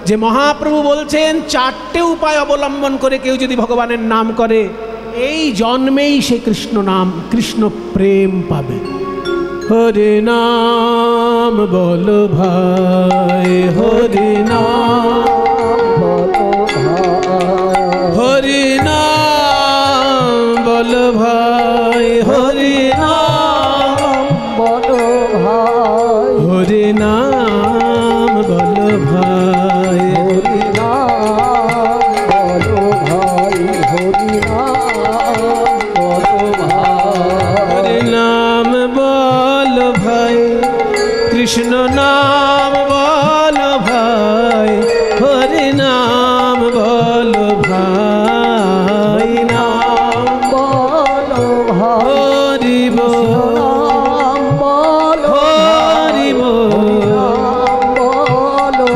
যে মহাপ্রভু বলছেন চারটে উপায় অবলম্বন করে কেউ যদি ভগবানের নাম করে এই জন্মেই সে কৃষ্ণ নাম কৃষ্ণ প্রেম পাবে। হরে নাম বলো ভাই, হরে নাম বলো ভাই, হরে নাম বলো ভাই, হরে নাম বলো ভাই, হরে নাম বলো ভাই, হরে নাম বলো ভাই, হরে নাম বলো ভাই, হরে নাম বলো ভাই, কৃষ্ণ নাম বলো ভাই, হরে নাম বলো ভাই, নাম বলো ভাই, হরি বল নাম বলো, হরি বল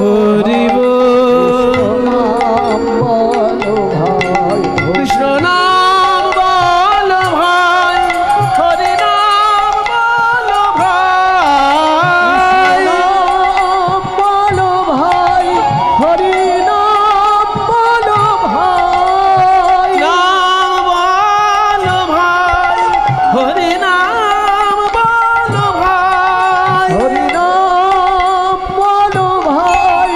হরি বল নাম বলো ভাই, কৃষ্ণ নাম বলো ভাই, হরি নাম বলো ভাই, নাম বলো ভাই, হরি নাম বলো ভাই, নাম বলো ভাই, হরি নাম বলো ভাই, হরি নাম বলো ভাই,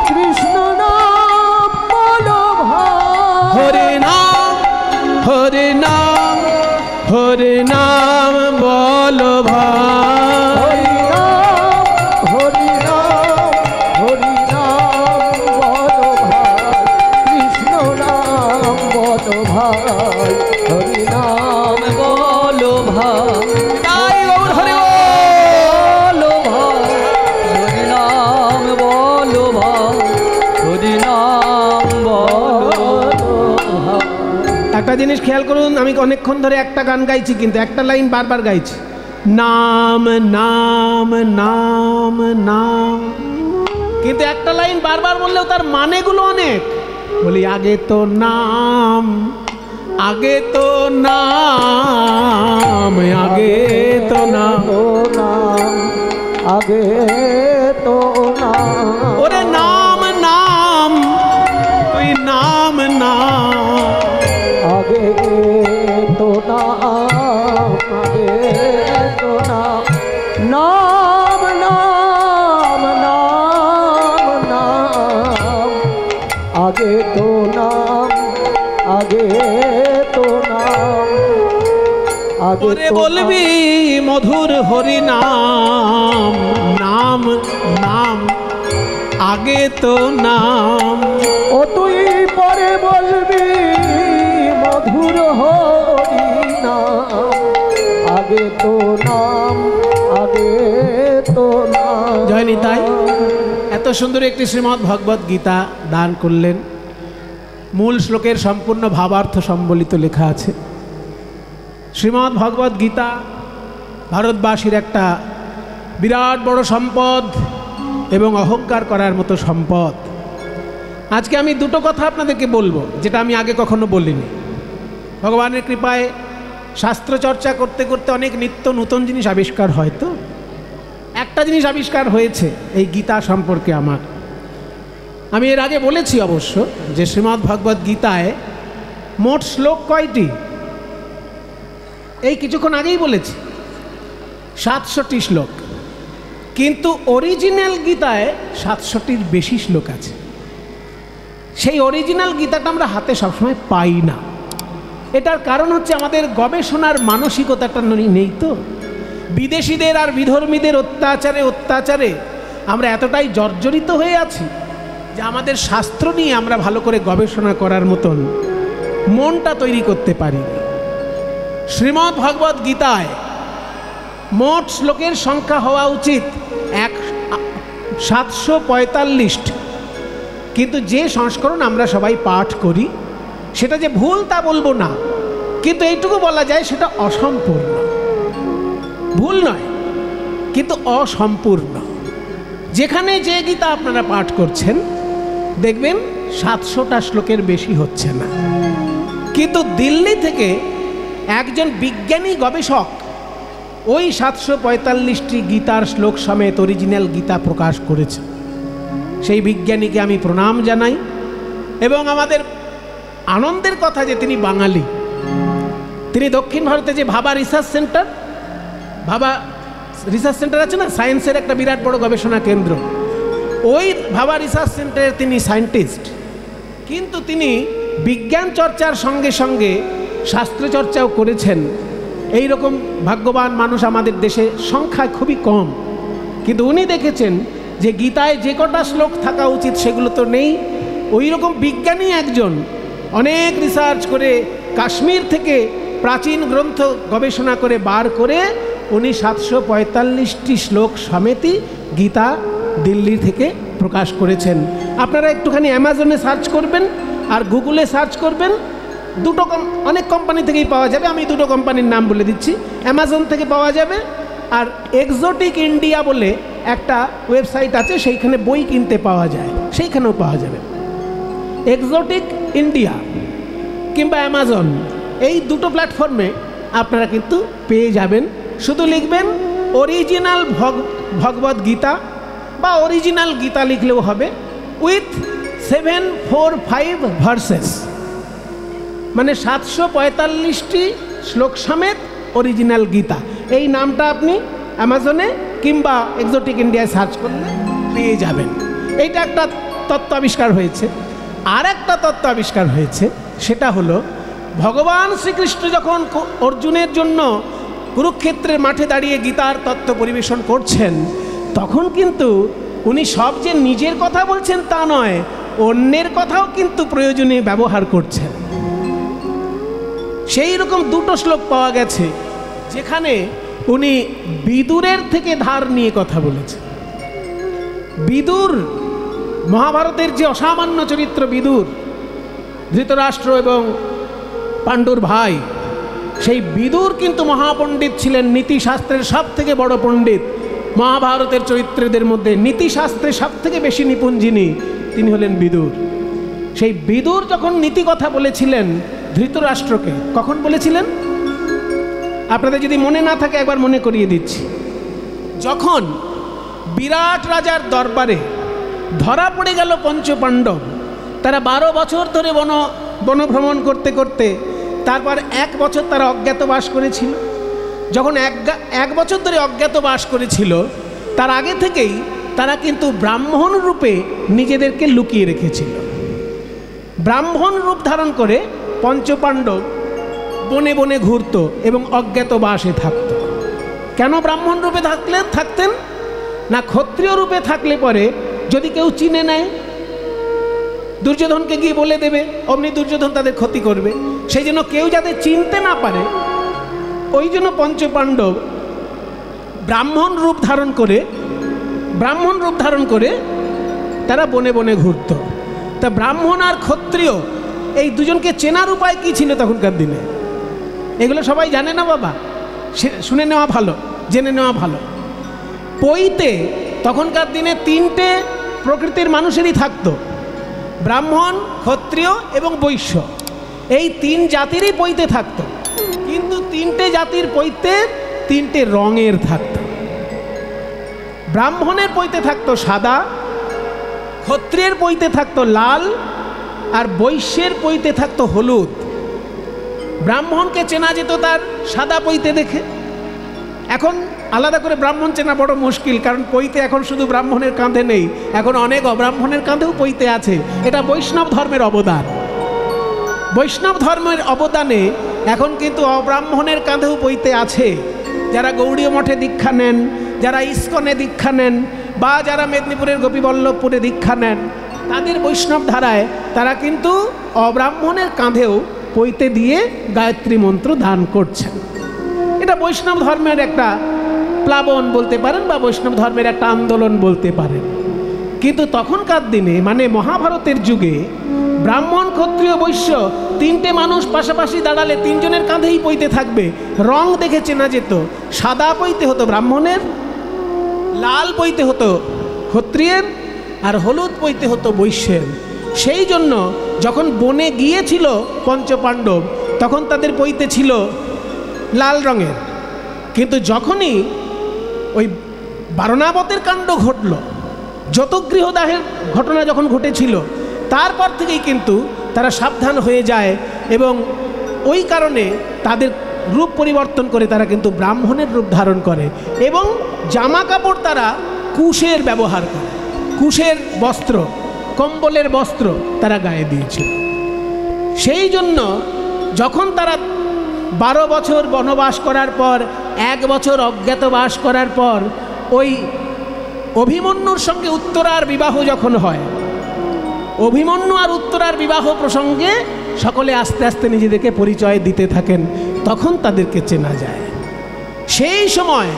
কৃষ্ণ নাম বলো ভাই, হরি নাম, হরি নাম, হরি নাম বলো ভাই, হরি নাম, হরি নাম, হরি নাম বলো ভাই, কৃষ্ণ নাম বলো ভাই, হরি নাম বলো ভাই, তাই গৌর হরি বলো ভাই, হরি নাম বলো ভাই, হরি নাম বলো ভাই। একটা জিনিস খেয়াল করুন, আমি অনেকক্ষণ ধরে একটা গান গাইছি কিন্তু একটা লাইন বারবার গাইছি, নাম নাম নাম নাম, কিন্তু একটা লাইন বারবার বললেও তার মানেগুলো অনেক। বলি আগে তো নাম, আগে তো নাম, আগে তো নাম, আগে তো নাম, ওরে নাম নাম, তুই নাম নাম, আগে তো নাম, আগে তো নাম, নাম নাম নাম নাম, আগে তো নাম, আগে তো নাম, আগে বলবি মধুর হরি নাম, নাম নাম, আগে তো নাম, ও তুই পরে বলবি মধুর হরি নাম, আগে তো নাম, আগে তো নাম। জয় নিতাই। এত সুন্দর একটি শ্রীমদ্ ভগবদ গীতা দান করলেন, মূল শ্লোকের সম্পূর্ণ ভাবার্থ সম্বলিত লেখা আছে। শ্রীমদ্ ভগবদ গীতা ভারতবাসীর একটা বিরাট বড় সম্পদ এবং অহংকার করার মতো সম্পদ। আজকে আমি দুটো কথা আপনাদেরকে বলবো যেটা আমি আগে কখনো বলিনি। ভগবানের কৃপায় শাস্ত্র চর্চা করতে করতে অনেক নিত্য নতুন জিনিস আবিষ্কার হয়। তো একটা জিনিস আবিষ্কার হয়েছে এই গীতা সম্পর্কে আমার, আমি এর আগে বলেছি অবশ্য যে শ্রীমদ্ ভগবদ গীতায় মোট শ্লোক কয়টি, এই কিছুক্ষণ আগেই বলেছি 700টি শ্লোক, কিন্তু অরিজিনাল গীতায় 700টির বেশি শ্লোক আছে। সেই অরিজিনাল গীতাটা আমরা হাতে সবসময় পাই না। এটার কারণ হচ্ছে আমাদের গবেষণার মানসিকতাটা নেই। তো বিদেশিদের আর বিধর্মীদের অত্যাচারে আমরা এতটাই জর্জরিত হয়ে আছি যে আমাদের শাস্ত্র নিয়ে আমরা ভালো করে গবেষণা করার মতন মনটা তৈরি করতে পারি। শ্রীমদ্ ভগবদ গীতায় মোট শ্লোকের সংখ্যা হওয়া উচিত 745, কিন্তু যে সংস্করণ আমরা সবাই পাঠ করি সেটা যে ভুল তা বলবো না, কিন্তু এইটুকু বলা যায় সেটা অসম্পূর্ণ। ভুল নয় কিন্তু অসম্পূর্ণ। যেখানে যে গীতা আপনারা পাঠ করছেন দেখবেন 700টা শ্লোকের বেশি হচ্ছে না, কিন্তু দিল্লি থেকে একজন বিজ্ঞানী গবেষক ওই 745টি গীতার শ্লোক সমেত অরিজিনাল গীতা প্রকাশ করেছে। সেই বিজ্ঞানীকে আমি প্রণাম জানাই। এবং আমাদের আনন্দের কথা যে তিনি বাঙালি। তিনি দক্ষিণ ভারতে যে ভাবা রিসার্চ সেন্টার আছে না, সায়েন্সের একটা বিরাট বড় গবেষণা কেন্দ্র, ওই ভাবা রিসার্চ সেন্টারের তিনি সায়েন্টিস্ট। কিন্তু তিনি বিজ্ঞান চর্চার সঙ্গে সঙ্গে শাস্ত্র চর্চাও করেছেন। এই রকম ভাগ্যবান মানুষ আমাদের দেশে সংখ্যায় খুবই কম। কিন্তু উনি দেখেছেন যে গীতায় যে কটা শ্লোক থাকা উচিত সেগুলো তো নেই। ওই রকম বিজ্ঞানী একজন অনেক রিসার্চ করে কাশ্মীর থেকে প্রাচীন গ্রন্থ গবেষণা করে বার করে উনি 745টি শ্লোক সমেতই গীতা দিল্লি থেকে প্রকাশ করেছেন। আপনারা একটুখানি অ্যামাজনে সার্চ করবেন আর গুগলে সার্চ করবেন, দুটো অনেক কোম্পানি থেকেই পাওয়া যাবে। আমি দুটো কোম্পানির নাম বলে দিচ্ছি। অ্যামাজন থেকে পাওয়া যাবে, আর এক্সোটিক ইন্ডিয়া বলে একটা ওয়েবসাইট আছে, সেইখানে বই কিনতে পাওয়া যায়, সেইখানেও পাওয়া যাবে। এক্সোটিক ইন্ডিয়া কিংবা অ্যামাজন, এই দুটো প্ল্যাটফর্মে আপনারা কিন্তু পেয়ে যাবেন। শুধু লিখবেন অরিজিনাল ভগবদ গীতা বা অরিজিনাল গীতা লিখলেও হবে, উইথ 745 ভার্সেস, মানে 745টি শ্লোক সমেত অরিজিনাল গীতা। এই নামটা আপনি অ্যামাজনে কিংবা এক্সোটিক ইন্ডিয়ায় সার্চ করলে পেয়ে যাবেন। এইটা একটা তত্ত্ব আবিষ্কার হয়েছে। আর একটা তত্ত্ব আবিষ্কার হয়েছে, সেটা হলো ভগবান শ্রীকৃষ্ণ যখন অর্জুনের জন্য কুরুক্ষেত্রের মাঠে দাঁড়িয়ে গীতার তত্ত্ব পরিবেশন করছেন, তখন কিন্তু উনি সব যে নিজের কথা বলছেন তা নয়, অন্যের কথাও কিন্তু প্রয়োজনে ব্যবহার করছেন। সেই রকম দুটো শ্লোক পাওয়া গেছে যেখানে উনি বিদুরের থেকে ধার নিয়ে কথা বলেছেন। বিদুর, মহাভারতের যে অসামান্য চরিত্র বিদুর, ধৃতরাষ্ট্র এবং পাণ্ডুর ভাই, সেই বিদুর কিন্তু মহাপণ্ডিত ছিলেন, নীতিশাস্ত্রের সব থেকে বড় পণ্ডিত। মহাভারতের চরিত্রদের মধ্যে নীতিশাস্ত্রে সব থেকে বেশি নিপুণ যিনি, তিনি হলেন বিদুর। সেই বিদুর যখন নীতি কথা বলেছিলেন ধৃতরাষ্ট্রকে, কখন বলেছিলেন আপনাদের যদি মনে না থাকে একবার মনে করিয়ে দিচ্ছি। যখন বিরাট রাজার দরবারে ধরা পড়ে গেল পঞ্চপাণ্ডব, তারা 12 বছর ধরে বনভ্রমণ করতে করতে তারপর 1 বছর তারা অজ্ঞাতবাস করেছিল। যখন এক বছর ধরে অজ্ঞাতবাস করেছিল, তার আগে থেকেই তারা কিন্তু ব্রাহ্মণ রূপে নিজেদেরকে লুকিয়ে রেখেছিল। ব্রাহ্মণ রূপ ধারণ করে পঞ্চপাণ্ডব বনে বনে ঘুরত এবং অজ্ঞাতবাসে থাকত। কেন ব্রাহ্মণ রূপে থাকতেন না? ক্ষত্রিয় রূপে থাকলে পরে যদি কেউ চিনে নেয়, দুর্যোধনকে গিয়ে বলে দেবে, অমনি দুর্যোধন তাদের ক্ষতি করবে। সেই জন্য কেউ যাতে চিনতে না পারে, ওই জন্য পঞ্চপাণ্ডব ব্রাহ্মণ রূপ ধারণ করে তারা বনে বনে ঘুরত। তা ব্রাহ্মণ আর ক্ষত্রিয় এই দুজনকে চেনার উপায় কি ছিল তখনকার দিনে? এগুলো সবাই জানে না বাবা, শুনে নেওয়া ভালো, জেনে নেওয়া ভালো। পৈতে তখনকার দিনে 3টে প্রকৃতির মানুষেরই থাকতো, ব্রাহ্মণ, ক্ষত্রিয় এবং বৈশ্য। এই 3 জাতিরই পৈতে থাকতো, কিন্তু 3টে জাতির পৈতে 3টে রঙের থাকতো। ব্রাহ্মণের পৈতে থাকতো সাদা, ক্ষত্রিয়ের পৈতে থাকতো লাল, আর বৈশ্যের পৈতে থাকতো হলুদ। ব্রাহ্মণকে চেনা যেত তার সাদা পৈতে দেখে। এখন আলাদা করে ব্রাহ্মণ চেনা বড় মুশকিল, কারণ পৈতে এখন শুধু ব্রাহ্মণের কাঁধে নেই, এখন অনেক অব্রাহ্মণের কাঁধেও পৈতে আছে। এটা বৈষ্ণব ধর্মের অবদান। বৈষ্ণব ধর্মের অবদানে এখন কিন্তু অব্রাহ্মণের কাঁধেও পৈতে আছে। যারা গৌড়ীয় মঠে দীক্ষা নেন, যারা ইস্কনে দীক্ষা নেন, বা যারা মেদিনীপুরের গোপীবল্লভপুরে দীক্ষা নেন, তাদের বৈষ্ণব ধারায় তারা কিন্তু অব্রাহ্মণের কাঁধেও পৈতে দিয়ে গায়ত্রী মন্ত্র দান করছেন। এটা বৈষ্ণব ধর্মের একটা প্লাবন বলতে পারেন, বা বৈষ্ণব ধর্মের একটা আন্দোলন বলতে পারেন। কিন্তু তখনকার দিনে, মানে মহাভারতের যুগে, ব্রাহ্মণ, ক্ষত্রিয়, বৈশ্য 3টে মানুষ পাশাপাশি দাঁড়ালে 3 জনের কাঁধেই পৈতে থাকবে। রং দেখে চেনা যেত। সাদা পৈতে হতো ব্রাহ্মণের, লাল পৈতে হতো ক্ষত্রিয়ের, আর হলুদ পৈতে হতো বৈশ্যের। সেই জন্য যখন বনে গিয়েছিল পঞ্চপাণ্ডব, তখন তাদের পৈতে ছিল লাল রঙের। কিন্তু যখনই ওই বারণাবতের কাণ্ড ঘটল, যতগৃহদাহের ঘটনা যখন ঘটেছিল তারপর থেকেই কিন্তু তারা সাবধান হয়ে যায় এবং ওই কারণে তাদের রূপ পরিবর্তন করে তারা কিন্তু ব্রাহ্মণের রূপ ধারণ করে এবং জামা কাপড় তারা কুশের ব্যবহার করে, কুশের বস্ত্র, কম্বলের বস্ত্র তারা গায়ে দিয়েছিল। সেই জন্য যখন তারা 12 বছর বনবাস করার পর 1 বছর অজ্ঞাতবাস করার পর ওই অভিমন্যুর সঙ্গে উত্তরার বিবাহ যখন হয়, অভিমন্যু আর উত্তরার বিবাহ প্রসঙ্গে সকলে আস্তে আস্তে নিজেদেরকে পরিচয় দিতে থাকেন, তখন তাদেরকে চেনা যায়। সেই সময়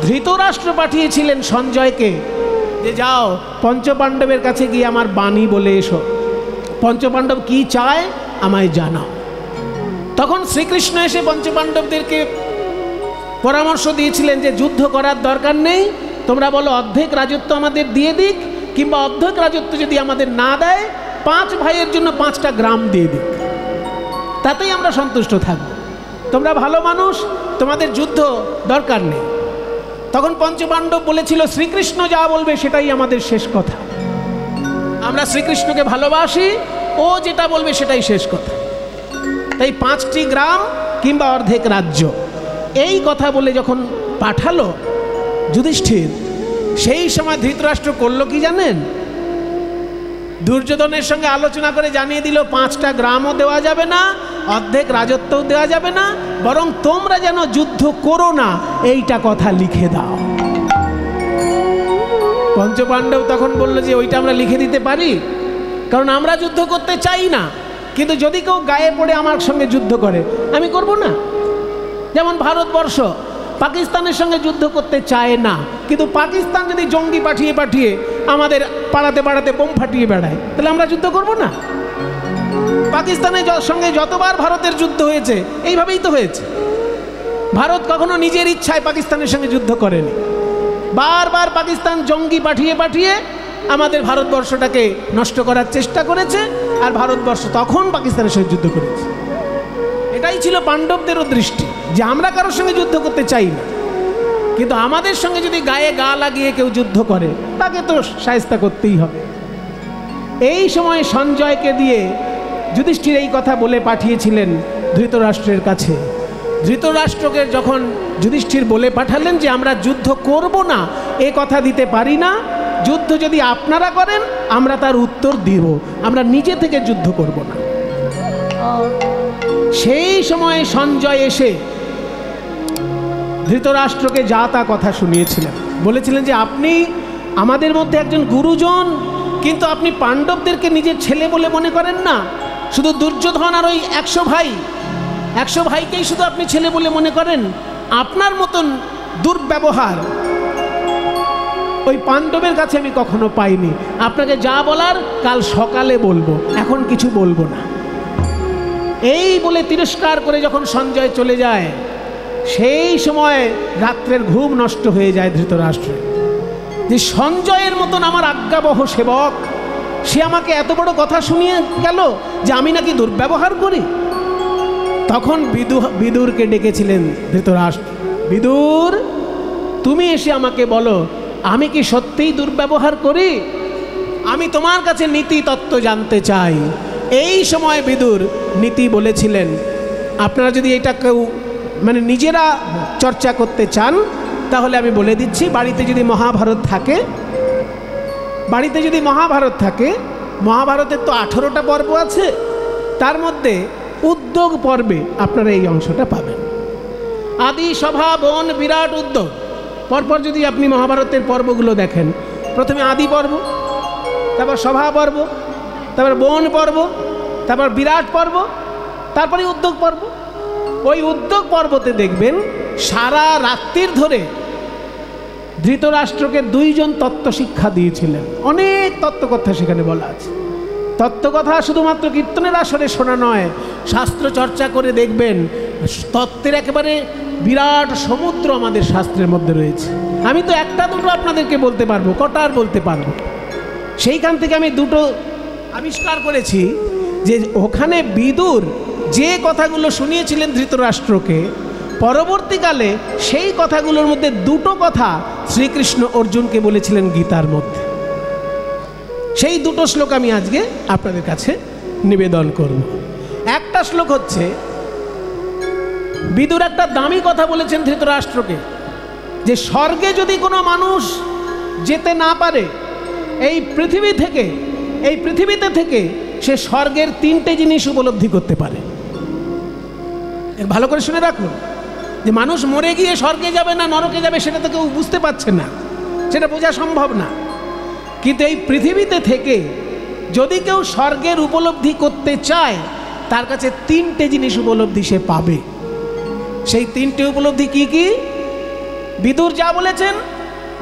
ধৃতরাষ্ট্র পাঠিয়েছিলেন সঞ্জয়কে যে যাও পঞ্চপাণ্ডবের কাছে গিয়ে আমার বাণী বলে এসো, পঞ্চপাণ্ডব কি চায় আমায় জানাও। তখন শ্রীকৃষ্ণ এসে পঞ্চপাণ্ডবদেরকে পরামর্শ দিয়েছিলেন যে যুদ্ধ করার দরকার নেই, তোমরা বলো অর্ধেক রাজত্ব আমাদের দিয়ে দিক, কিংবা অর্ধেক রাজত্ব যদি আমাদের না দেয় 5 ভাইয়ের জন্য 5টা গ্রাম দিয়ে দিক, তাতেই আমরা সন্তুষ্ট থাকব, তোমরা ভালো মানুষ, তোমাদের যুদ্ধ দরকার নেই। তখন পঞ্চপাণ্ডব বলেছিল শ্রীকৃষ্ণ যা বলবে সেটাই আমাদের শেষ কথা, আমরা শ্রীকৃষ্ণকে ভালোবাসি, ও যেটা বলবে সেটাই শেষ কথা, তাই 5টি গ্রাম কিংবা অর্ধেক রাজ্য এই কথা বলে যখন পাঠালো যুধিষ্ঠির, সেই সময় ধৃতরাষ্ট্র করলো কি জানেন? দুর্যোধনের সঙ্গে আলোচনা করে জানিয়ে দিল 5টা গ্রামও দেওয়া যাবে না, অর্ধেক রাজত্বও দেওয়া যাবে না, বরং তোমরা যেন যুদ্ধ করো না এইটা কথা লিখে দাও। পঞ্চপাণ্ডব তখন বলল যে ওইটা আমরা লিখে দিতে পারি, কারণ আমরা যুদ্ধ করতে চাই না, কিন্তু যদি কেউ গায়ে পড়ে আমার সঙ্গে যুদ্ধ করে আমি করব না। যেমন ভারতবর্ষ পাকিস্তানের সঙ্গে যুদ্ধ করতে চায় না, কিন্তু পাকিস্তান যদি জঙ্গি পাঠিয়ে পাঠিয়ে আমাদের পাড়াতে পাড়াতে বোম ফাটিয়ে বেড়ায়, তাহলে আমরা যুদ্ধ করব না। পাকিস্তানের সঙ্গে যতবার ভারতের যুদ্ধ হয়েছে এইভাবেই তো হয়েছে। ভারত কখনো নিজের ইচ্ছায় পাকিস্তানের সঙ্গে যুদ্ধ করেনি, বারবার পাকিস্তান জঙ্গি পাঠিয়ে পাঠিয়ে আমাদের ভারতবর্ষটাকে নষ্ট করার চেষ্টা করেছে, আর ভারতবর্ষ তখন পাকিস্তানের সঙ্গে যুদ্ধ করেছে। এটাই ছিল পাণ্ডবদেরও দৃষ্টি যে আমরা কারোর সঙ্গে যুদ্ধ করতে চাই না, কিন্তু আমাদের সঙ্গে যদি গায়ে গা লাগিয়ে কেউ যুদ্ধ করে তাকে তো শায়েস্তা করতেই হবে। এই সময় সঞ্জয়কে দিয়ে যুধিষ্ঠির এই কথা বলে পাঠিয়েছিলেন ধৃতরাষ্ট্রের কাছে। ধৃতরাষ্ট্রকে যখন যুধিষ্ঠির বলে পাঠালেন যে আমরা যুদ্ধ করব না এ কথা দিতে পারি না, যুদ্ধ যদি আপনারা করেন আমরা তার উত্তর দিব, আমরা নিজে থেকে যুদ্ধ করব না। সেই সময় সঞ্জয় এসে ধৃতরাষ্ট্রকে যা তা কথা শুনিয়েছিলেন, বলেছিলেন যে আপনি আমাদের মধ্যে একজন গুরুজন, কিন্তু আপনি পাণ্ডবদেরকে নিজের ছেলে বলে মনে করেন না, শুধু দুর্যোধন আর ওই 100 ভাইকেই শুধু আপনি ছেলে বলে মনে করেন। আপনার মতন দুর্ব্যবহার ওই পাণ্ডবের কাছে আমি কখনো পাইনি, আপনাকে যা বলার কাল সকালে বলবো, এখন কিছু বলবো না। এই বলে তিরস্কার করে যখন সঞ্জয় চলে যায়, সেই সময় রাত্রের ঘুম নষ্ট হয়ে যায় ধৃতরাষ্ট্রের, যে সঞ্জয়ের মতন আমার আজ্ঞাবহ সেবক, সে আমাকে এত বড় কথা শুনিয়ে গেল যে আমি নাকি দুর্ব্যবহার করি। তখন বিদুরকে ডেকেছিলেন ধৃতরাষ্ট্র, বিদুর তুমি এসে আমাকে বলো আমি কি সত্যিই দুর্ব্যবহার করি, আমি তোমার কাছে নীতি তত্ত্ব জানতে চাই। এই সময় বিদুর নীতি বলেছিলেন, আপনারা যদি এটা কেউ মানে নিজেরা চর্চা করতে চান তাহলে আমি বলে দিচ্ছি, বাড়িতে যদি মহাভারত থাকে, মহাভারতের তো 18টা পর্ব আছে, তার মধ্যে উদ্যোগ পর্বে আপনারা এই অংশটা পাবেন। আদি, সভা, বন, বিরাট, উদ্যোগ, পরপর যদি আপনি মহাভারতের পর্বগুলো দেখেন, প্রথমে আদি পর্ব, তারপর সভা পর্ব, তারপর বন পর্ব, তারপর বিরাট পর্ব, তারপরে উদ্যোগ পর্ব। ওই উদ্যোগ পর্বতে দেখবেন সারা রাত্রির ধরে ধৃতরাষ্ট্রকে 2 জন তত্ত্ব শিক্ষা দিয়েছিলেন। অনেক তত্ত্বকথা সেখানে বলা আছে। তত্ত্বকথা শুধুমাত্র কীর্তনের আসরে শোনা নয়, শাস্ত্র চর্চা করে দেখবেন তত্ত্বের একেবারে বিরাট সমুদ্র আমাদের শাস্ত্রের মধ্যে রয়েছে। আমি তো 1-2 আপনাদেরকে বলতে পারবো, কটার বলতে পারবো। সেইখান থেকে আমি 2টো আবিষ্কার করেছি যে ওখানে বিদুর যে কথাগুলো শুনিয়েছিলেন ধৃতরাষ্ট্রকে, পরবর্তীকালে সেই কথাগুলোর মধ্যে 2টো কথা শ্রীকৃষ্ণ অর্জুনকে বলেছিলেন গীতার মধ্যে। সেই দুটো শ্লোক আমি আজকে আপনাদের কাছে নিবেদন করব। একটা শ্লোক হচ্ছে, বিদুর একটা দামি কথা বলেছেন ধৃতরাষ্ট্রকে, যে স্বর্গে যদি কোনো মানুষ যেতে না পারে, এই পৃথিবীতে থেকে সে স্বর্গের তিনটে জিনিস উপলব্ধি করতে পারে। ভালো করে শুনে রাখুন, যে মানুষ মরে গিয়ে স্বর্গে যাবে না নরকে যাবে সেটা তো কেউ বুঝতে পারছে না, সেটা বোঝা সম্ভব না। কিন্তু এই পৃথিবীতে থেকে যদি কেউ স্বর্গের উপলব্ধি করতে চায়, তার কাছে তিনটে জিনিস উপলব্ধি সে পাবে। সেই তিনটে উপলব্ধি কি কি? বিদুর যা বলেছেন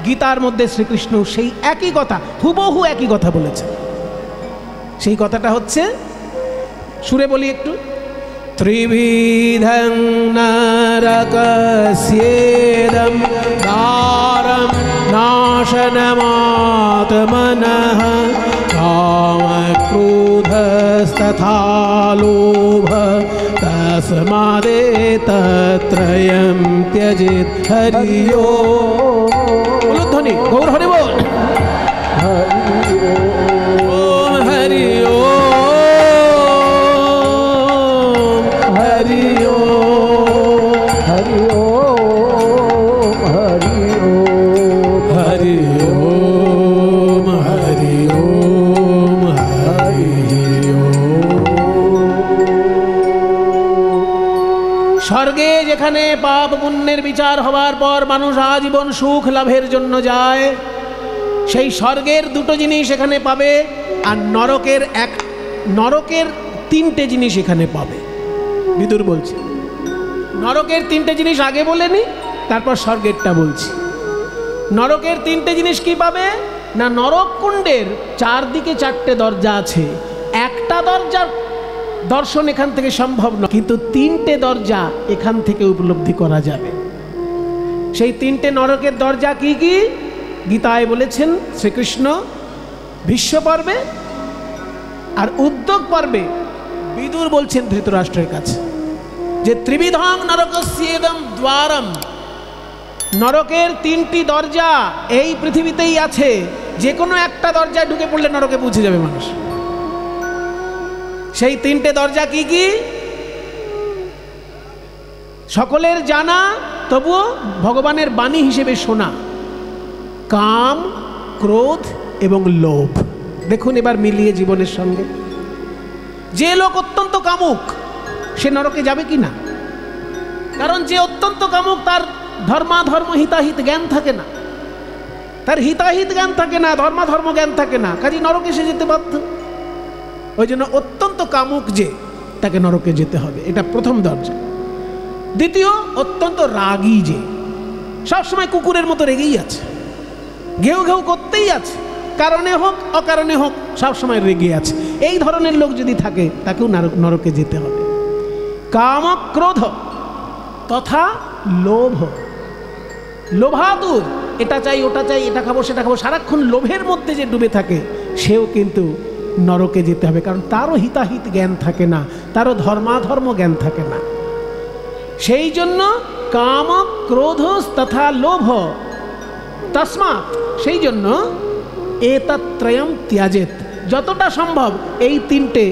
গীতার মধ্যে শ্রীকৃষ্ণ সেই একই কথা, হুবহু একই কথা বলেছেন। সেই কথাটা হচ্ছে, সুরে বলি একটু, ত্রিবিধং নরকস্যেদং দ্বারং নাশনমাত্মনঃ কামক্রোধস্তথা লোভः তস্মাদেতত্রয়ং त्यजेत्। হরি ওম। ধ্বনি গৌর হরি বল। ওম হরি ওম হরি ওম হরি ওম হরি ওম হরি ওম হরি ওম হরি ওম। স্বর্গে যেখানে পাপ পুণ্যের বিচার হওয়ার পর মানুষ আজীবন সুখ লাভের জন্য যায়, সেই স্বর্গের দুটো জিনিস এখানে পাবে, আর নরকের তিনটে জিনিস এখানে পাবে। বিদুর বলছে নরকের তিনটে জিনিস আগে বলেনি, তারপর স্বর্গেরটা বলছি। নরকের তিনটে জিনিস কি পাবে না, নরক কুণ্ডের চারদিকে চারটে দরজা আছে, একটা দরজার দর্শন এখান থেকে সম্ভব নয়, কিন্তু তিনটে দরজা এখান থেকে উপলব্ধি করা যাবে। সেই তিনটে নরকের দরজা কি কি? গীতায় বলেছেন শ্রীকৃষ্ণ ভীষ্ম পর্বে, আর উদ্যোগ পর্বে বিদুর বলছেন ধৃতরাষ্ট্রের কাছে, যে ত্রিবিধং নরকস্যেদং দ্বারম, নরকের তিনটি দরজা এই পৃথিবীতেই আছে, যে কোনো একটা দরজায় ঢুকে পড়লে নরকে পৌঁছে যাবে মানুষ। সেই তিনটে দরজা কি কি? সকলের জানা, তবুও ভগবানের বাণী হিসেবে শোনা, কাম, ক্রোধ এবং লোভ। দেখুন এবার মিলিয়ে জীবনের সঙ্গে, যে লোক অত্যন্ত কামুক সে নরকে যাবে কি না? কারণ যে অত্যন্ত কামুক তার ধর্মাধর্ম হিতাহিত জ্ঞান থাকে না, তার হিতাহিত জ্ঞান থাকে না, ধর্মাধর্ম জ্ঞান থাকে না, কাজে নরকে সে যেতে বাধ্য। ওই জন্য অত্যন্ত কামুক যে, তাকে নরকে যেতে হবে, এটা প্রথম দরজা। দ্বিতীয়, অত্যন্ত রাগী যে, সবসময় কুকুরের মতো রেগেই আছে, ঘেউ ঘেউ করতেই আছে, কারণে হোক অকারণে হোক সবসময় রেগে আছে, এই ধরনের লোক যদি থাকে তাকেও নরকে যেতে হবে। কাম, ক্রোধ তথা লোভ, লোভাতুর, এটা চাই ওটা চাই, এটা খাবো সেটা খাবো, সারাক্ষণ লোভের মধ্যে যে ডুবে থাকে সেও কিন্তু নরকে যেতে হবে, কারণ তারও হিতাহিত জ্ঞান থাকে না, তারও ধর্মাধর্ম জ্ঞান থাকে না। সেই জন্য কাম, ক্রোধ তথা লোভ, তস্মাৎ, সেই জন্য এতত্রয়ং ত্যাজেত, যতটা সম্ভব এই তিনটে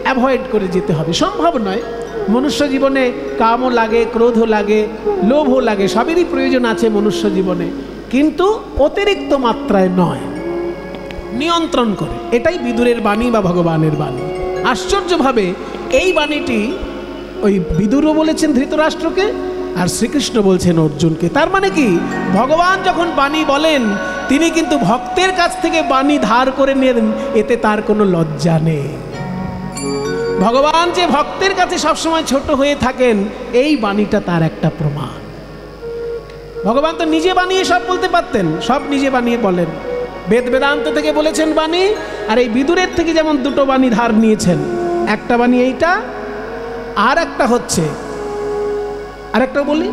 অ্যাভয়েড করে যেতে হবে। সম্ভব নয়, মনুষ্য জীবনে কামও লাগে, ক্রোধও লাগে, লোভও লাগে, সবেরই প্রয়োজন আছে মনুষ্য জীবনে, কিন্তু অতিরিক্ত মাত্রায় নয়, নিয়ন্ত্রণ করে। এটাই বিদুরের বাণী বা ভগবানের বাণী। আশ্চর্যভাবে এই বাণীটি ওই বিদুরও বলেছেন ধৃতরাষ্ট্রকে, আর শ্রীকৃষ্ণ বলছেন অর্জুনকে। তার মানে কি, ভগবান যখন বাণী বলেন তিনি কিন্তু ভক্তের কাছ থেকে বাণী ধার করে নেন, এতে তার কোনো লজ্জা নেই। ভগবান যে ভক্তের কাছে সবসময় ছোট হয়ে থাকেন, এই বাণীটা তার একটা প্রমাণ। ভগবান তো নিজে বানিয়ে সব বলতে পারতেন, সব নিজে বানিয়ে বলেন। বেদ বেদান্ত থেকে বলেছেন বাণী, আর এই বিদুরের থেকে যেমন দুটো বাণী ধার নিয়েছেন, একটা বাণী এইটা, আর একটা হচ্ছে, আরেকটা বলি,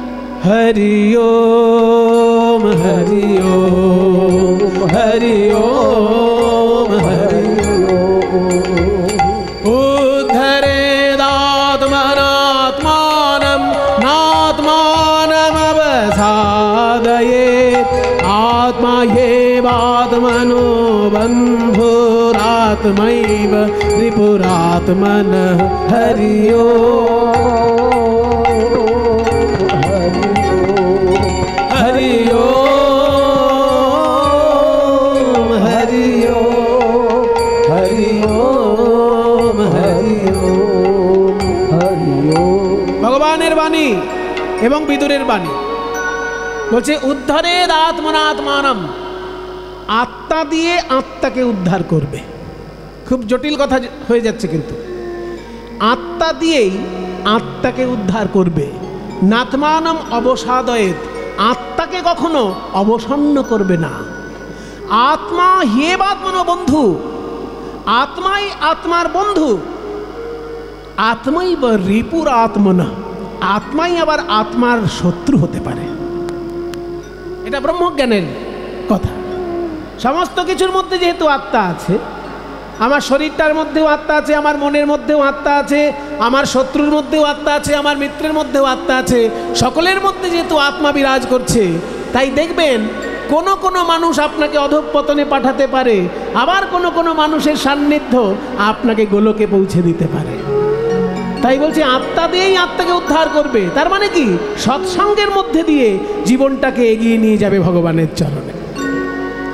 হরি ওম হরি ওম হরি ওম হরি ওম। উদ্ধরেদাত্মনাত্মানম নাত্মানম অবসাদয়েৎ, আত্মা এবাত্মনো বন্ধু आत्मैव रिपुरात्मनः हरि ओम हरि ओम हरि ओम हरि ओम हरि ओम हरि ओम। भगवानेर बाणी एवं विदुरेर बाणी বলছে উদ্ধারের আত্মনাত্মানম, আত্মা দিয়ে আত্মাকে উদ্ধার করবে। খুব জটিল কথা হয়ে যাচ্ছে, কিন্তু আত্মা দিয়েই আত্মাকে উদ্ধার করবে। নাত্মানম অবসাদয়েত, আত্মাকে কখনো অবসন্ন করবে না। আত্মা হেবাত্মন বন্ধু, আত্মাই আত্মার বন্ধু। আত্মাই বা রিপুর আত্মনা, আত্মাই আবার আত্মার শত্রু হতে পারে। এটা ব্রহ্মজ্ঞানের কথা। সমস্ত কিছুর মধ্যে যেহেতু আত্মা আছে, আমার শরীরটার মধ্যেও আত্মা আছে, আমার মনের মধ্যেও আত্মা আছে, আমার শত্রুর মধ্যেও আত্মা আছে, আমার মিত্রের মধ্যেও আত্মা আছে, সকলের মধ্যে যেহেতু আত্মা বিরাজ করছে, তাই দেখবেন কোনো কোনো মানুষ আপনাকে অধঃপতনে পাঠাতে পারে, আবার কোনো কোনো মানুষের সান্নিধ্য আপনাকে গোলকে পৌঁছে দিতে পারে। তাই বলছি আত্মা দিয়েই আত্মাকে উদ্ধার করবে। তার মানে কি, সৎসঙ্গের মধ্যে দিয়ে জীবনটাকে এগিয়ে নিয়ে যাবে ভগবানের চরণে।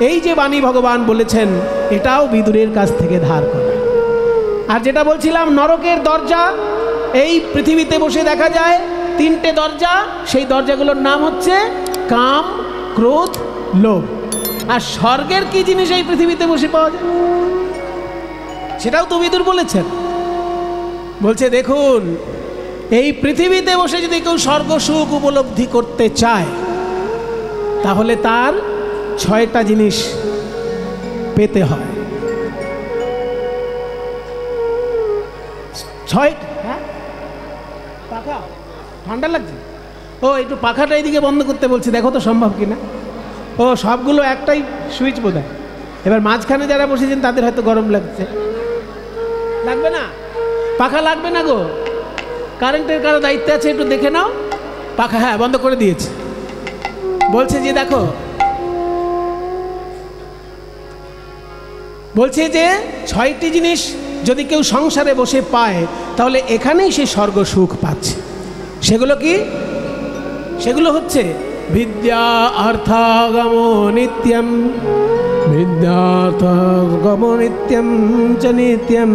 এই যে বাণী ভগবান বলেছেন, এটাও বিদুরের কাছ থেকে ধার করা। আর যেটা বলছিলাম, নরকের দরজা এই পৃথিবীতে বসে দেখা যায়, তিনটে দরজা। সেই দরজাগুলোর নাম হচ্ছে কাম, ক্রোধ, লোভ। আর স্বর্গের কি জিনিস এই পৃথিবীতে বসে পাওয়া যায়, সেটাও তো বিদুর বলেছেন। বলছে দেখুন, এই পৃথিবীতে বসে যদি কেউ স্বর্গ সুখ উপলব্ধি করতে চায়, তাহলে তার 6টা জিনিস পেতে হয়। 6। হ্যাঁ, পাখা ঠান্ডা লাগছে। ও একটু পাখাটা এইদিকে বন্ধ করতে বলছি, দেখো তো সম্ভব কিনা। ও সবগুলো একটাই সুইচ বোধ হয়। এবার মাঝখানে যারা বসেছেন তাদের হয়তো গরম লাগছে। লাগবে না, পাখা লাগবে না গো। কারেন্টের কারো দায়িত্বে আছে, একটু দেখে নাও। পাখা হ্যাঁ বন্ধ করে দিয়েছে। বলছে যে দেখো, বলছে যে 6টি জিনিস যদি কেউ সংসারে বসে পায়, তাহলে এখানেই সে স্বর্গ সুখ পাচ্ছে। সেগুলো কি? সেগুলো হচ্ছে বিদ্যা অর্থাগম নিত্যম, বিদ্যার্থগম নিত্যম চ নিত্যম,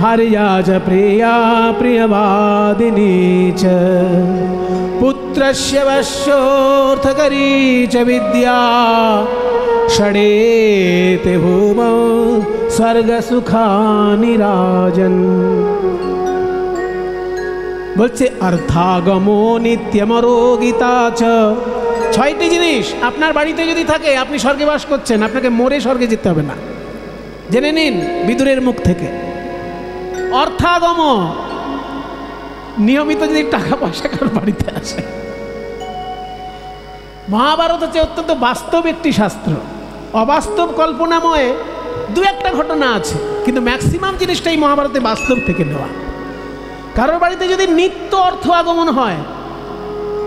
ভার্যা চ প্রিয়া প্রিয়বাদিনী চ, পুত্রস্য বশ্যোর্থকরী চ বিদ্যা, ষড়েতে ভূমৌ স্বর্গসুখানি রাজন। বলছে অর্থাগমো নিত্যমরোগিতা চ। 6টি জিনিস আপনার বাড়িতে যদি থাকে, আপনি স্বর্গে বাস করছেন, আপনাকে মরে স্বর্গে যেতে হবে না। জেনে নিন বিদুরের মুখ থেকে। অর্থাগম, নিয়মিত যদি টাকা পয়সা কারোর বাড়িতে আসে। মহাভারত হচ্ছে অত্যন্ত বাস্তব একটি শাস্ত্র। অবাস্তব কল্পনাময় 2-1টা ঘটনা আছে, কিন্তু ম্যাক্সিমাম জিনিসটাই মহাভারতে বাস্তব থেকে নেওয়া। কারোর বাড়িতে যদি নিত্য অর্থ আগমন হয়,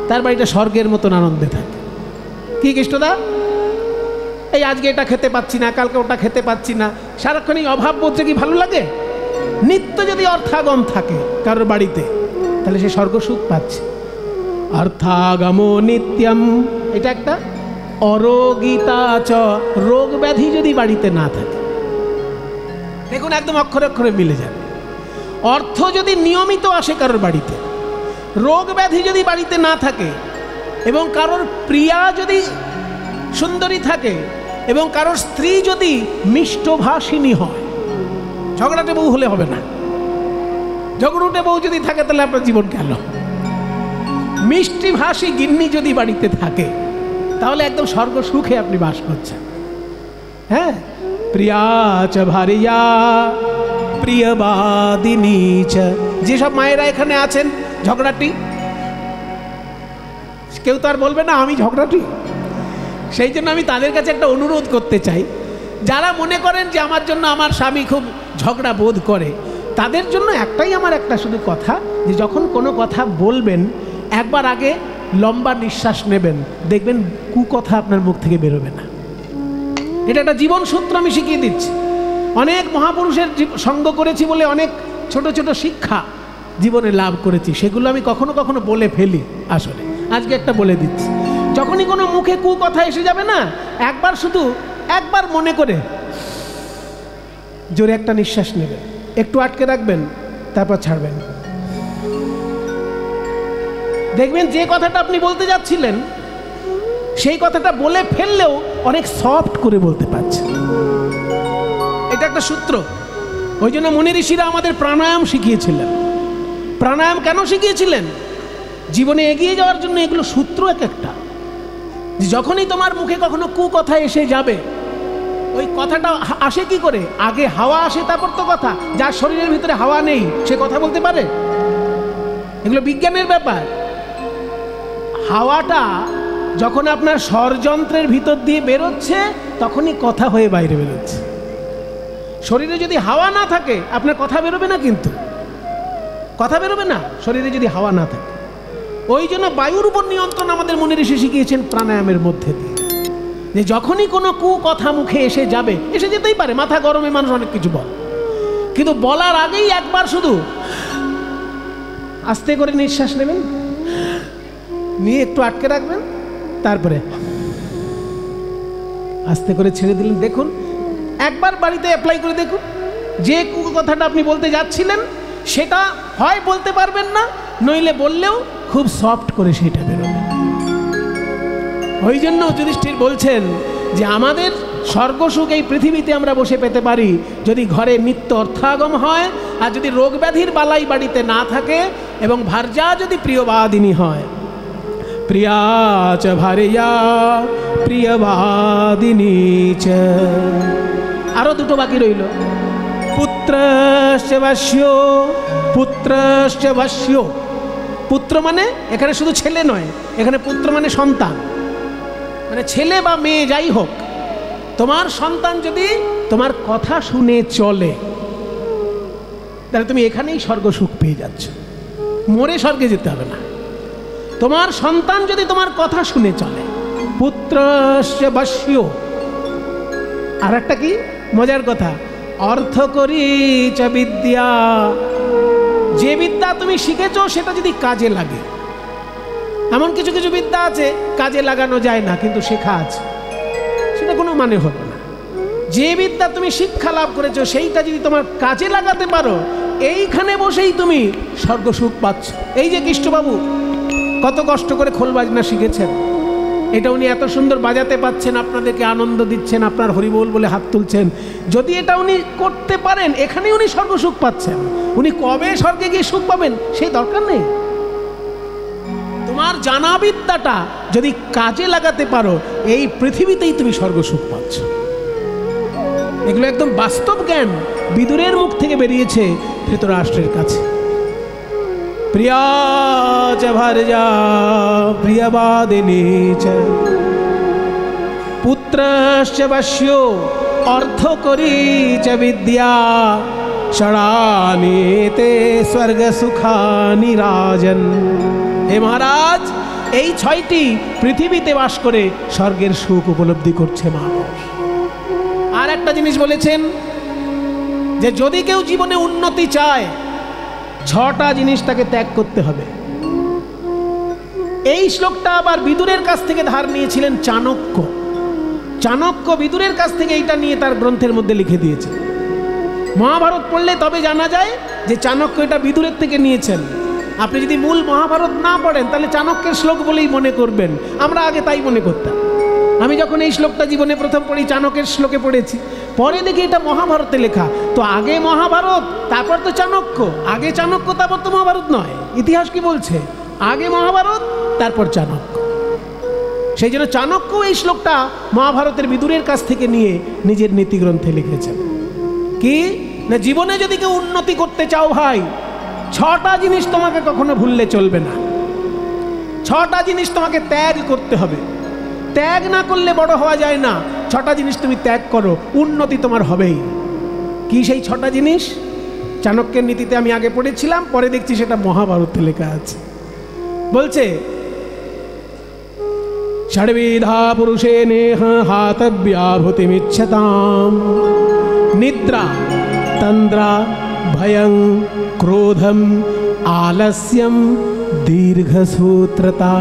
তার বাড়িটা স্বর্গের মতন আনন্দে থাকে। কি কৃষ্ণদা, এই আজকে এটা খেতে পাচ্ছি না, কালকে ওটা খেতে পাচ্ছি না, সারাক্ষণ এই অভাব বলছে কি ভালো লাগে? নিত্য যদি অর্থাগম থাকে কারোর বাড়িতে, তাহলে সে স্বর্গ সুখ পাচ্ছে। অর্থাগম নিত্যম, এটা একটা। অরোগিতা চ, রোগ ব্যাধি যদি বাড়িতে না থাকে, দেখুন একদম অক্ষরে অক্ষরে মিলে যাবে। অর্থ যদি নিয়মিত আসে কারোর বাড়িতে, রোগ ব্যাধি যদি বাড়িতে না থাকে, এবং কারোর প্রিয়া যদি সুন্দরী থাকে, এবং কারোর স্ত্রী যদি মিষ্টভাষিনী হয়, ঝগড়াটে বউ হলে হবে না। ঝগড়ুটে বউ যদি থাকে, তাহলে আপনার জীবন গেল। মিষ্টিভাষী গিন্নি যদি বাড়িতে থাকে, তাহলে একদম স্বর্গ সুখে আপনি বাস করছেন। হ্যাঁ, প্রিয়া চ ভারিয়া প্রিয়বাদিনী চ। যেসব মায়েরা এখানে আছেন ঝগড়াটি, কেউ তো আর বলবে না আমি ঝগড়াটি। সেই জন্য আমি তাদের কাছে একটা অনুরোধ করতে চাই, যারা মনে করেন যে আমার জন্য আমার স্বামী খুব ঝগড়া বোধ করে, তাদের জন্য একটাই আমার একটা শুধু কথা, যে যখন কোনো কথা বলবেন, একবার আগে লম্বা নিঃশ্বাস নেবেন, দেখবেন কুকথা আপনার মুখ থেকে বেরোবে না। এটা একটা জীবন সূত্র আমি শিখিয়ে দিচ্ছি। অনেক মহাপুরুষের সঙ্গ করেছি বলে অনেক ছোট ছোট শিক্ষা জীবনে লাভ করেছি, সেগুলো আমি কখনো কখনো বলে ফেলি। আসলে আজকে একটা বলে দিচ্ছি, যখনই কোনো মুখে কথা এসে যাবে না, একবার মনে করে জোরে একটা নিঃশ্বাস নেবেন, একটু আটকে রাখবেন, তারপর ছাড়বেন। দেখবেন যে কথাটা আপনি বলতে যাচ্ছিলেন সেই কথাটা বলে ফেললেও অনেক সফট করে বলতে পারছেন। এটা একটা সূত্র। ওই জন্য মুনি ঋষিরা আমাদের প্রাণায়াম শিখিয়েছিলেন। প্রাণায়াম কেন শিখিয়েছিলেন? জীবনে এগিয়ে যাওয়ার জন্য। এগুলো সূত্র এক একটা। যখনই তোমার মুখে কখনো কথা এসে যাবে, ওই কথাটা আসে কি করে? আগে হাওয়া আসে, তারপর তো কথা। যার শরীরের ভিতরে হাওয়া নেই সে কথা বলতে পারে? এগুলো বিজ্ঞানের ব্যাপার। হাওয়াটা যখন আপনার স্বরযন্ত্রের ভিতর দিয়ে বেরোচ্ছে তখনই কথা হয়ে বাইরে বেরোচ্ছে। শরীরে যদি হাওয়া না থাকে আপনার কথা বেরোবে না, কিন্তু কথা বেরোবে না শরীরে যদি হাওয়া না থাকে। ওই জন্য বায়ুর উপর নিয়ন্ত্রণ আমাদের মুনি ঋষি শিখিয়েছেন প্রাণায়ামের মধ্যে দিয়ে, যে যখনই কোনো কথা মুখে এসে যাবে, এসে যেতেই পারে, মাথা গরমে মানুষ অনেক কিছু বলে, কিন্তু বলার আগেই একবার শুধু আস্তে করে নিঃশ্বাস নেবেন, নিয়ে একটু আটকে রাখবেন, তারপরে আস্তে করে ছেড়ে দিলেন। দেখুন, একবার বাড়িতে অ্যাপ্লাই করে দেখুন, যে কথাটা আপনি বলতে যাচ্ছিলেন সেটা হয় বলতে পারবেন না, নইলে বললেও খুব সফট করে সেটা বেরোবে। ওই জন্য যুধিষ্ঠির বলছেন যে আমাদের স্বর্গসুখ এই পৃথিবীতে আমরা বসে পেতে পারি যদি ঘরে নিত্য অর্থাগম হয়, আর যদি রোগ ব্যাধির বালাই বাড়িতে না থাকে, এবং ভার্যা যদি প্রিয়বাদিনী হয়। প্রিয়া চ ভার্যা প্রিয়বাদিনী চ। আরো দুটো বাকি রইল। পুত্রশ্চ বাস্য, পুত্রশ্চ বাস্য। পুত্র মানে এখানে শুধু ছেলে নয়, এখানে পুত্র মানে সন্তান, মানে ছেলে বা মেয়ে যাই হোক, তোমার সন্তান যদি তোমার কথা শুনে চলে তাহলে তুমি এখানেই স্বর্গ সুখ পেয়ে যাচ্ছ, মরে স্বর্গে যেতে হবে না। তোমার সন্তান যদি তোমার কথা শুনে চলে, পুত্রশ্চ বাস্য। আর একটা কি মজার কথা, অর্থ করি চ বিদ্যা। যে বিদ্যা তুমি শিখেছ সেটা যদি কাজে লাগে, এমন কিছু কিছু বিদ্যা আছে কাজে লাগানো যায় না কিন্তু শেখা আছে, সেটা কোনো মানে হবে না। যে বিদ্যা তুমি শিক্ষা লাভ করেছো সেইটা যদি তোমার কাজে লাগাতে পারো, এইখানে বসেই তুমি স্বর্গ সুখ পাচ্ছ। এই যে কৃষ্ণবাবু কত কষ্ট করে খোল বাজনা শিখেছেন, এটা উনি এত সুন্দর বাজাতে পাচ্ছেন, আপনাদেরকে আনন্দ দিচ্ছেন, আপনার হরিবোল বলে হাত তুলছেন। যদি এটা উনি করতে পারেন, এখানে উনি স্বর্গ সুখ পাচ্ছেন। উনি কবে স্বর্গে গিয়ে সুখ পাবেন সেই দরকার নেই। তোমার জানা বিদ্যাটা যদি কাজে লাগাতে পারো, এই পৃথিবীতেই তুমি স্বর্গ সুখ পাচ্ছ। এগুলো একদম বাস্তব জ্ঞান, বিদুরের মুখ থেকে বেরিয়েছে ধৃতরাষ্ট্রের কাছে। প্রিয়া চ ভার্যা প্রিয়বাদিনী চ, পুত্রশ্চ বাস্য অর্থ করি চ বিদ্যা, ষড়ানি তে স্বর্গ সুখানি রাজন। হে মহারাজ, এই 6টি পৃথিবীতে বাস করে স্বর্গের সুখ উপলব্ধি করছে মানুষ। আর একটা জিনিস বলেছেন যে যদি কেউ জীবনে উন্নতি চায়, 6টা জিনিস তাকে ত্যাগ করতে হবে। এই শ্লোকটা আবার বিদুরের কাছ থেকে ধার নিয়েছিলেন চাণক্য। চাণক্য বিদুরের কাছ থেকে এইটা নিয়ে তার গ্রন্থের মধ্যে লিখে দিয়েছে। মহাভারত পড়লে তবে জানা যায় যে চাণক্য এটা বিদুরের থেকে নিয়েছেন। আপনি যদি মূল মহাভারত না পড়েন তাহলে চাণক্যের শ্লোক বলেই মনে করবেন। আমরা আগে তাই মনে করতাম। আমি যখন এই শ্লোকটা জীবনে প্রথম পড়ি, চাণক্যের শ্লোকে পড়েছি, পরে দেখি এটা মহাভারতে লেখা। তো আগে মহাভারত, তারপর তো চাণক্য। আগে চাণক্য, তারপর তো মহাভারত নয়। ইতিহাস কি বলছে? আগে মহাভারত, তারপর চাণক্য। সেই জন্য চাণক্য এই শ্লোকটা মহাভারতের বিদুরের কাছ থেকে নিয়ে নিজের নীতিগ্রন্থে লিখেছেন। কি না, জীবনে যদি কেউ উন্নতি করতে চাও ভাই, 6টা জিনিস তোমাকে কখনো ভুললে চলবে না। 6টা জিনিস তোমাকে ত্যাগ করতে হবে। ত্যাগ না করলে বড় হওয়া যায় না। 6টা জিনিস তুমি ত্যাগ করো, উন্নতি তোমার হবেই। কি সেই 6টা জিনিস? চাণক্যের নীতিতে আমি আগে পড়েছিলাম, পরে দেখছি সেটা মহাভারতে লেখা আছে। বলছে ষড়বিধা পুরুষে নেহ হাতব্যাভূতিমিচ্ছতাম নিদ্রা তন্দ্রা ভয়ং ক্রোধম আলস্যম দীর্ঘসূত্রতা।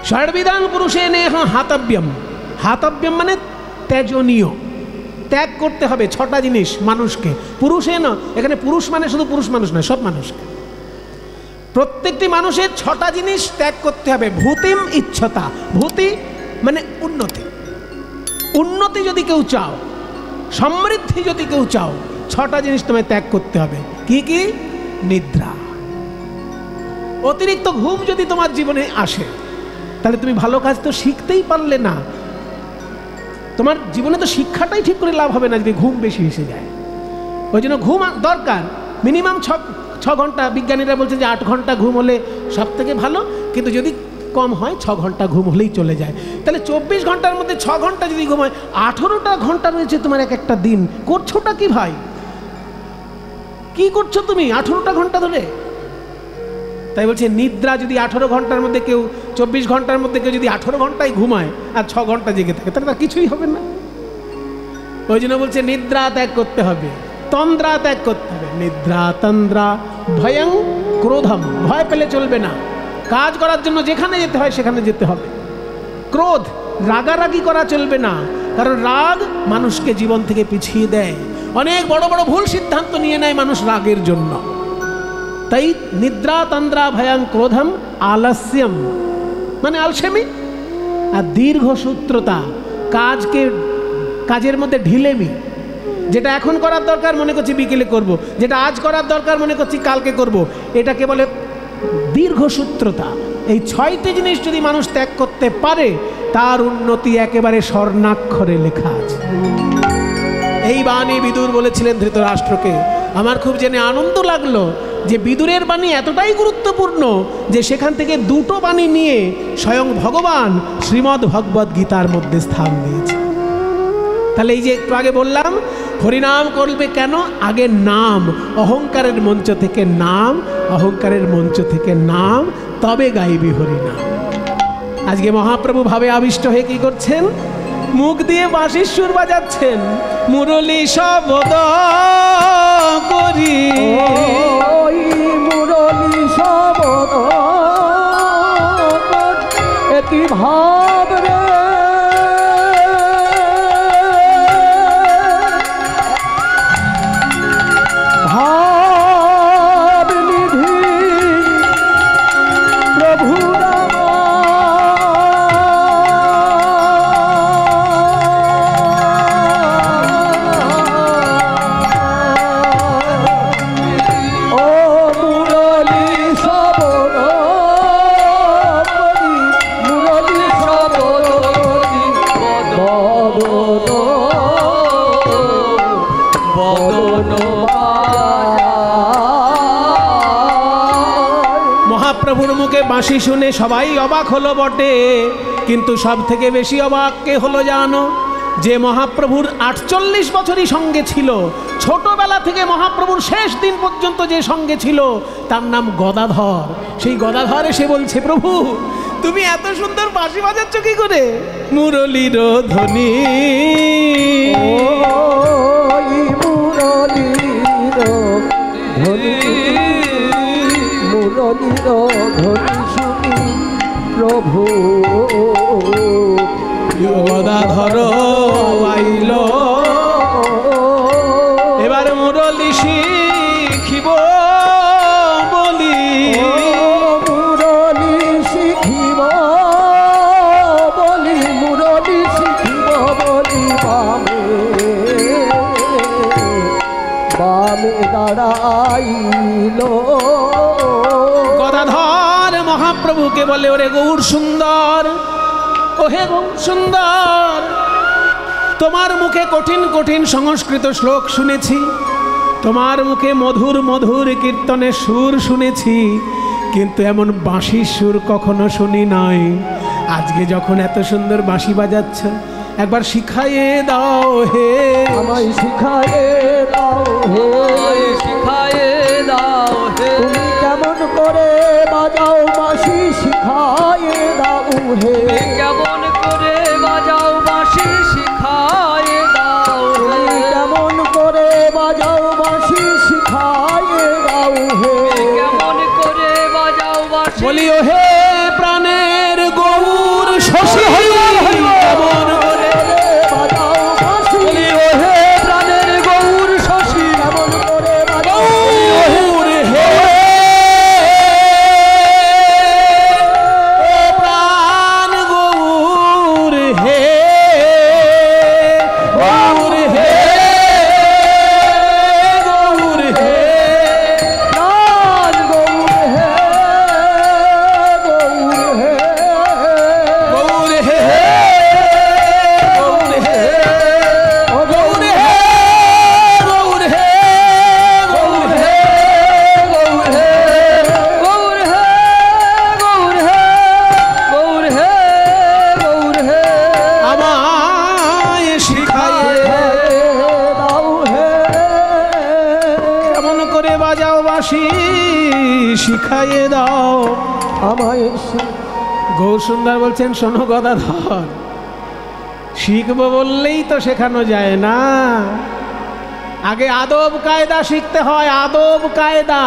ষড়বিধান পুরুষে নেহ হাতব্যম। হাতব্যম মানে ত্যাজনীয়, ত্যাগ করতে হবে ছটা জিনিস মানুষকে। পুরুষে না, এখানে পুরুষ মানে শুধু পুরুষ মানুষ নয়, সব মানুষকে। প্রত্যেকটি মানুষের ছটা জিনিস ত্যাগ করতে হবে। ভূতিম ইচ্ছতা, ভূতি মানে উন্নতি। উন্নতি যদি কেউ চাও, সমৃদ্ধি যদি কেউ চাও, ছটা জিনিস তোমায় ত্যাগ করতে হবে। কি কি? নিদ্রা। অতিরিক্ত ঘুম যদি তোমার জীবনে আসে, তাহলে তুমি ভালো কাজ তো শিখতেই পারলে না। তোমার জীবনে তো শিক্ষাটাই ঠিক করে লাভ হবে না যদি ঘুম বেশি এসে যায়। ওই জন্য ঘুম দরকার মিনিমাম 6 ঘন্টা। বিজ্ঞানীরা বলছে যে 8 ঘন্টা ঘুম হলে সব থেকে ভালো, কিন্তু যদি কম হয় 6 ঘন্টা ঘুম হলেই চলে যায়। তাহলে 24 ঘন্টার মধ্যে 6 ঘন্টা যদি ঘুম হয়, 18টা ঘন্টা রয়েছে তোমার এক একটা দিন। করছোটা কি ভাই? কি করছো তুমি 18টা ঘন্টা ধরে? তাই বলছে নিদ্রা যদি 18 ঘন্টার মধ্যে কেউ, 24 ঘন্টার মধ্যে কেউ যদি 18 ঘন্টায় ঘুমায় আর 6 ঘন্টা জেগে থাকে, তাহলে তার কিছুই হবে না। ওই জন্য বলছে নিদ্রা ত্যাগ করতে হবে, তন্দ্রা ত্যাগ করতে হবে। নিদ্রা তন্দ্রা ভয়ং ক্রোধম, ভয় পেলে চলবে না। কাজ করার জন্য যেখানে যেতে হয় সেখানে যেতে হবে। ক্রোধ, রাগারাগি করা চলবে না, কারণ রাগ মানুষকে জীবন থেকে পিছিয়ে দেয়। অনেক বড় বড় ভুল সিদ্ধান্ত নিয়ে নেয় মানুষ রাগের জন্য। তাই নিদ্রা তন্দ্রা ভয়ং ক্রোধম আলস্যম মানে আলসেমি। আর দীর্ঘসূত্রতা, কাজের মধ্যে ঢিলেমি। যেটা এখন করার দরকার মনে করছি বিকেলে করব, যেটা আজ করার দরকার মনে করছি কালকে করব, এটাকে বলে দীর্ঘসূত্রতা। এই 6টি জিনিস যদি মানুষ ত্যাগ করতে পারে, তার উন্নতি একেবারে স্বর্ণাক্ষরে লেখা আছে। এই বাণী বিদুর বলেছিলেন ধৃতরাষ্ট্রকে। আমার খুব জেনে আনন্দ লাগলো যে বিদুরের বাণী এতটাই গুরুত্বপূর্ণ যে সেখান থেকে 2টো বাণী নিয়ে স্বয়ং ভগবান শ্রীমদ্ ভগবদ্ গীতার মধ্যে স্থান দিয়েছে। তাহলে এই যে একটু আগে বললাম হরিনাম করবে কেন? আগে নাম, অহংকারের মঞ্চ থেকে নাম, অহংকারের মঞ্চ থেকে নাম, তবে গাইবি হরিনাম। আজকে মহাপ্রভু ভাবে আবিষ্ট হয়ে কি করছেন? মুখ দিয়ে বাঁশির সুর বাজাচ্ছেন, মুরলী শব্দ করি, মুরলী শব্দ এটি ভাব রে, ভাব নিধি প্রভু মহাপ্রভুর মুখে বাঁশি শুনে সবাই অবাক হলো বটে, কিন্তু সব থেকে বেশি অবাক কে হলো জানো? যে মহাপ্রভুর 48 বছরই সঙ্গে ছিল, ছোটবেলা থেকে মহাপ্রভুর শেষ দিন পর্যন্ত যে সঙ্গে ছিল, তার নাম গদাধর। সেই গদাধর এসে বলছে, প্রভু তুমি এত সুন্দর বাঁশি বাজাচ্ছ কি করে? মুরলীর ধ্বনি, মুরলীর ধ্বনি, মুরলীর ধ্বনি শুনি প্রভু গদাধর আইল, এবার মুরলী শিখিব বলি, মুরলী শিখিব বলি, মুরলী শিখিব বলি বামে বামে দাঁড়াইল। গদাধর মহাপ্রভুকে বলে, ওরে গৌর সুন্দর, ওহে গৌর সুন্দর, তোমার মুখে কঠিন কঠিন সংস্কৃত শ্লোক শুনেছি, তোমার মুখে মধুর মধুর কীর্তনের সুর শুনেছি, কিন্তু এমন বাঁশির সুর কখনো শুনি নাই। আজকে যখন এত সুন্দর বাঁশি বাজাচ্ছ, একবার শিখাইয়ে দাও হে, আমায় শিখাইয়ে দাও হে, শিখায়ে দাও হে, তুমি কেমন করে বাজাও বাঁশি শিখাইয়ে দাও হে, কেমন করে বাজাও বাঁশি রসি শিখাইয়ে দাও আমায় গৌরসুন্দর বলছেন, শোনো গদাধর, শিখবো বললেই তো শেখানো যায় না, আগে আদব কায়দা শিখতে হয়, আদব কায়দা।